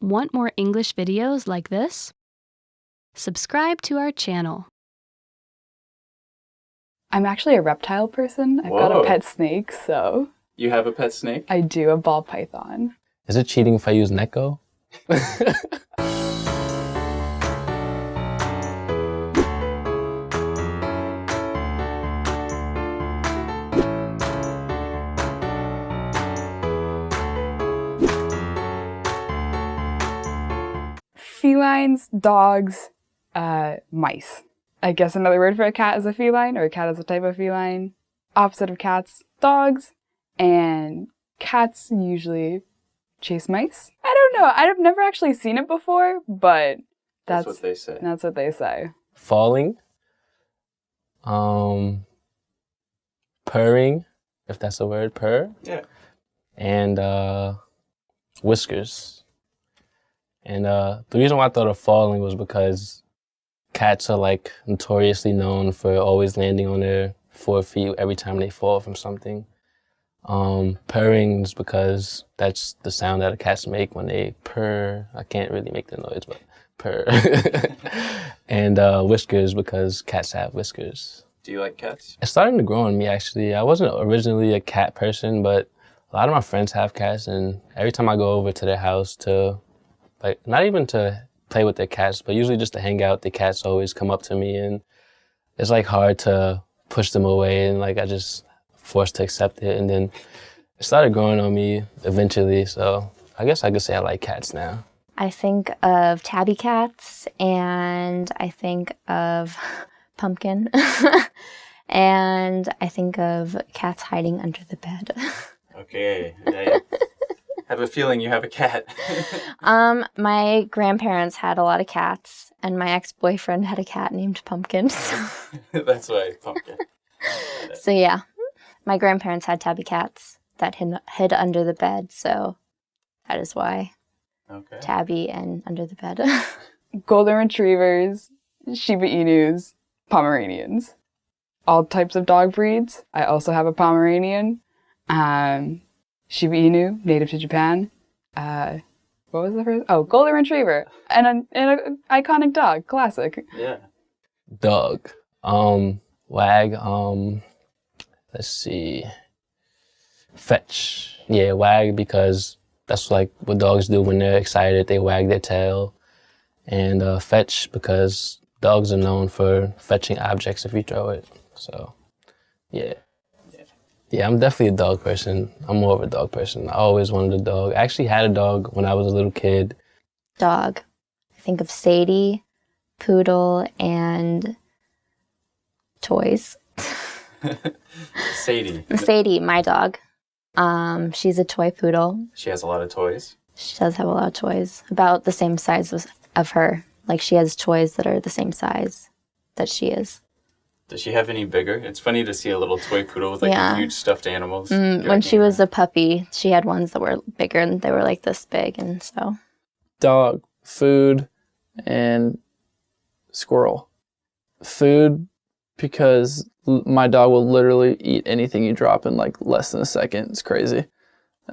Want more English videos like this? Subscribe to our channel. I'm actually a reptile person. I've got a pet snake, so... You have a pet snake? I do, a ball python. Is it cheating if I use Neko? Felines, dogs, mice. I guess another word for a cat is a feline, or a cat is a type of feline. Opposite of cats, dogs, and cats usually chase mice. I don't know. I've never actually seen it before, but that's what they say. That's what they say. Falling. Purring, if that's a word, purr. Yeah. And whiskers. And the reason why I thought of falling was because cats are like notoriously known for always landing on their 4 feet every time they fall from something. Purring is because that's the sound that cats make when they purr. I can't really make the noise, but purr. And whiskers because cats have whiskers. Do you like cats? It's starting to grow on me, actually. I wasn't originally a cat person, but a lot of my friends have cats, and every time I go over to their house to, like, not even to play with their cats, but usually just to hang out, the cats always come up to me, and it's like hard to push them away, and like I just forced to accept it, and then it started growing on me eventually, so I guess I could say I like cats now. I think of tabby cats, and I think of Pumpkin, and I think of cats hiding under the bed. Okay, I have a feeling you have a cat. My grandparents had a lot of cats, and my ex-boyfriend had a cat named Pumpkin. That's why Pumpkin. So yeah, my grandparents had tabby cats that hid under the bed, so that is why. Okay. Tabby and under the bed. Golden retrievers, Shiba Inus, Pomeranians. All types of dog breeds. I also have a Pomeranian. Shiba Inu, native to Japan. What was the first? Oh, Golden Retriever. And an iconic dog, classic. Yeah. Dog. Wag. Let's see. Fetch. Yeah, wag because that's like what dogs do when they're excited. They wag their tail. And fetch because dogs are known for fetching objects if you throw it. So, yeah. Yeah, I'm definitely a dog person. I'm more of a dog person. I always wanted a dog. I actually had a dog when I was a little kid. Dog. I think of Sadie, poodle, and toys. Sadie. Sadie, my dog. She's a toy poodle. She has a lot of toys. She does have a lot of toys, about the same size of her. Like, she has toys that are the same size that she is. Does she have any bigger? It's funny to see a little toy poodle with like huge stuffed animals. When she was a puppy, she had ones that were bigger, and they were like this big, and so. Dog, food, and squirrel. Food, because my dog will literally eat anything you drop in like less than a second. It's crazy.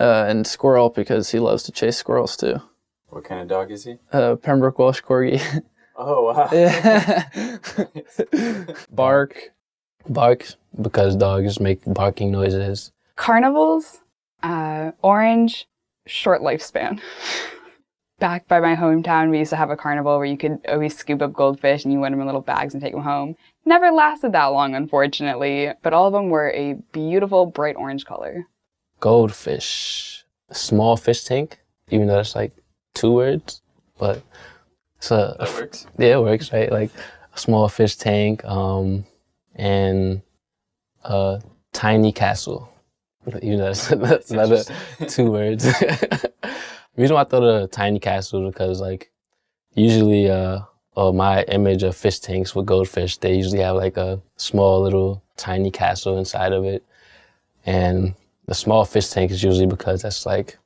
And squirrel, because he loves to chase squirrels too. What kind of dog is he? Pembroke Welsh Corgi. Oh, wow. Bark. Bark because dogs make barking noises. Carnivals, orange, short lifespan. Back by my hometown, we used to have a carnival where you could always scoop up goldfish and you win them in little bags and take them home. Never lasted that long, unfortunately, but all of them were a beautiful bright orange color. Goldfish. Small fish tank, even though that's like 2 words, but that works. Yeah, it works, right? Like a small fish tank, and a tiny castle. Even though that's another 2 words. The reason why I thought of a tiny castle is because like usually my image of fish tanks with goldfish, they usually have like a small little tiny castle inside of it. And the small fish tank is usually because that's like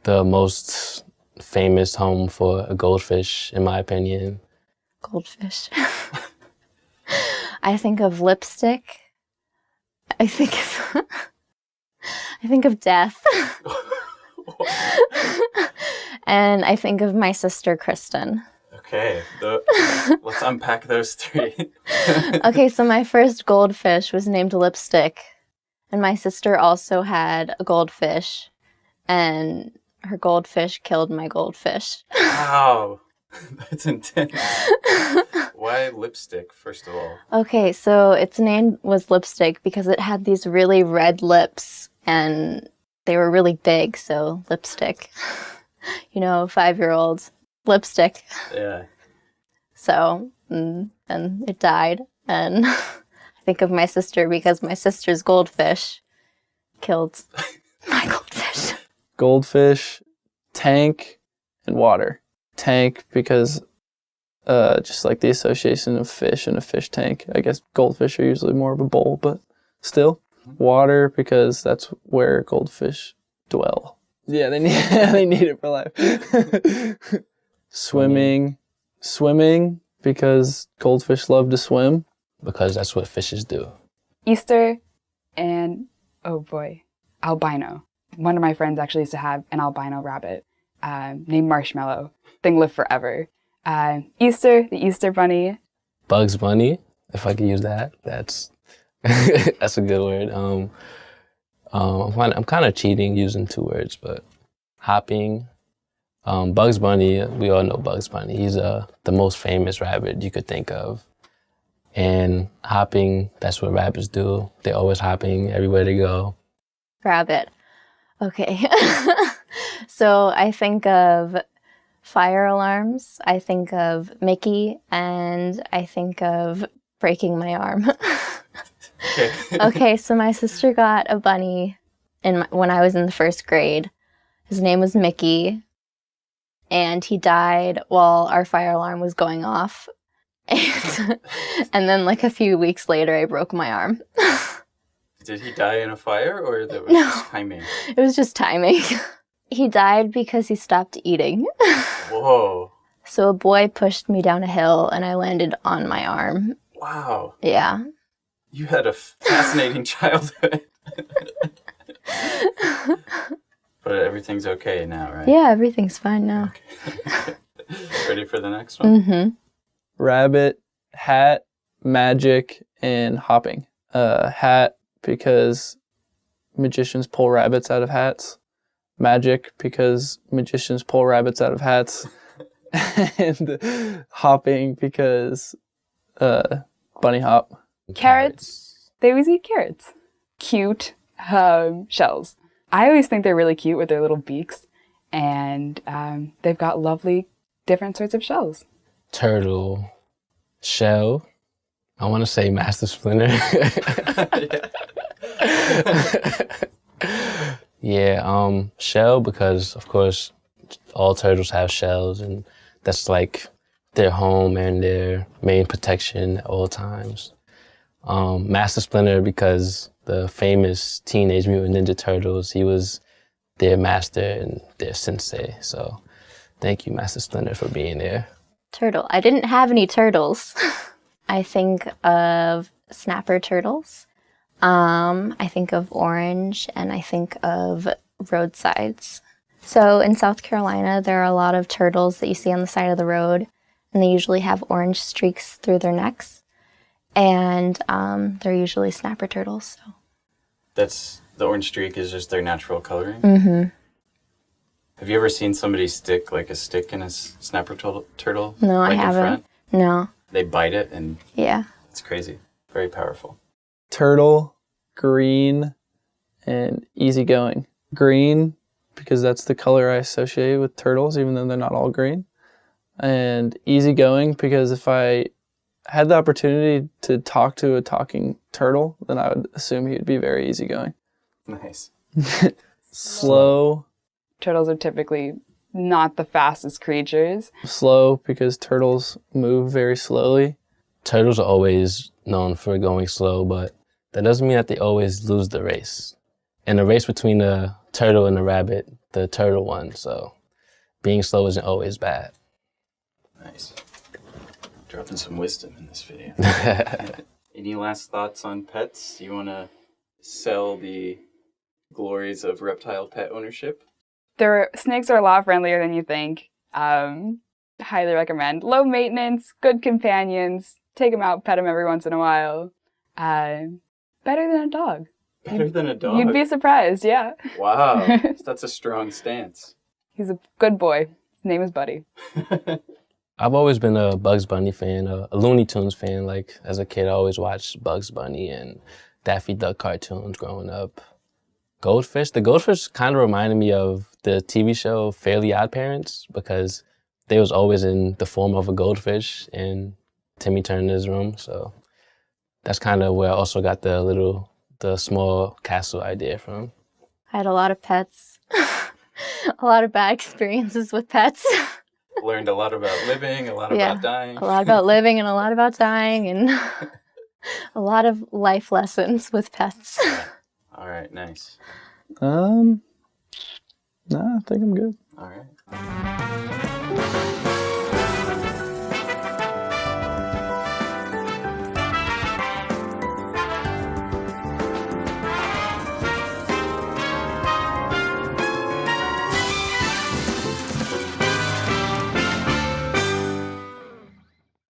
the most famous home for a goldfish, in my opinion. Goldfish. I think of lipstick. I think of death. And I think of my sister, Kristen. Okay, let's unpack those three. Okay, so my first goldfish was named Lipstick. And my sister also had a goldfish. And her goldfish killed my goldfish. Wow, that's intense. Why lipstick, first of all? Okay, so its name was Lipstick because it had these really red lips and they were really big, so Lipstick. 5-year-old lipstick. Yeah. So, and it died. And I think of my sister because my sister's goldfish killed my goldfish. Goldfish, tank, and water. Tank because just like the association of fish and a fish tank. I guess goldfish are usually more of a bowl, but still. Water because that's where goldfish dwell. Yeah, they need it for life. Swimming because goldfish love to swim. Because that's what fishes do. Easter and, oh boy, albino. One of my friends actually used to have an albino rabbit named Marshmallow. Thing lived forever. Easter, the Easter bunny. Bugs Bunny, if I could use that. That's that's a good word. I'm kind of cheating using 2 words, but hopping. Bugs Bunny, we all know Bugs Bunny. He's the most famous rabbit you could think of. And hopping, that's what rabbits do. They're always hopping everywhere they go. Rabbit. Okay. So I think of fire alarms, I think of Mickey, and I think of breaking my arm. Okay, so my sister got a bunny when I was in the 1st grade. His name was Mickey, and he died while our fire alarm was going off. And then like a few weeks later, I broke my arm. Did he die in a fire, or that was No. just timing? It was just timing. He died because he stopped eating. Whoa. So a boy pushed me down a hill, and I landed on my arm. Wow. Yeah. You had a fascinating childhood. But everything's okay now, right? Yeah, everything's fine now. Ready for the next one? Mm-hmm. Rabbit, hat, magic, and hopping. Hat because magicians pull rabbits out of hats. Magic because magicians pull rabbits out of hats. And hopping because bunny hop. Carrots. They always eat carrots. Cute shells. I always think they're really cute with their little beaks. And they've got lovely different sorts of shells. Turtle, shell. I want to say Master Splinter. Yeah, shell because, of course, all turtles have shells, and that's like their home and their main protection at all times. Master Splinter because the famous Teenage Mutant Ninja Turtles, he was their master and their sensei. So thank you, Master Splinter, for being there. Turtle. I didn't have any turtles. I think of snapper turtles. I think of orange, and I think of roadsides. So in South Carolina, there are a lot of turtles that you see on the side of the road, and they usually have orange streaks through their necks. And they're usually snapper turtles. So. That's the orange streak is just their natural coloring? Mm-hmm. Have you ever seen somebody stick like a stick in a snapper turtle? No, like I haven't. In front? No. They bite it and Yeah. it's crazy. Very powerful. Turtle, green, and easygoing. Green because that's the color I associate with turtles, even though they're not all green. And easygoing because if I had the opportunity to talk to a talking turtle, then I would assume he would be very easygoing. Nice. Slow. Turtles are typically not the fastest creatures. Slow because turtles move very slowly. Turtles are always known for going slow, but that doesn't mean that they always lose the race. In the race between the turtle and the rabbit, the turtle won, so being slow isn't always bad. Nice. Dropping some wisdom in this video. Any last thoughts on pets? You want to sell the glories of reptile pet ownership? Snakes are a lot friendlier than you think. Highly recommend. Low maintenance, good companions. Take them out, pet them every once in a while. Better than a dog. Better than a dog? You'd be surprised, yeah. Wow, that's a strong stance. He's a good boy. His name is Buddy. I've always been a Bugs Bunny fan, a Looney Tunes fan. Like, as a kid, I always watched Bugs Bunny and Daffy Duck cartoons growing up. Goldfish. The Goldfish kind of reminded me of the TV show Fairly Odd Parents because they was always in the form of a goldfish in Timmy Turner's room. So that's kind of where I also got the small castle idea from. I had a lot of pets. A lot of bad experiences with pets. Learned a lot about living, a lot about dying. A lot about living and a lot about dying and a lot of life lessons with pets. All right, nice. No, I think I'm good. All right.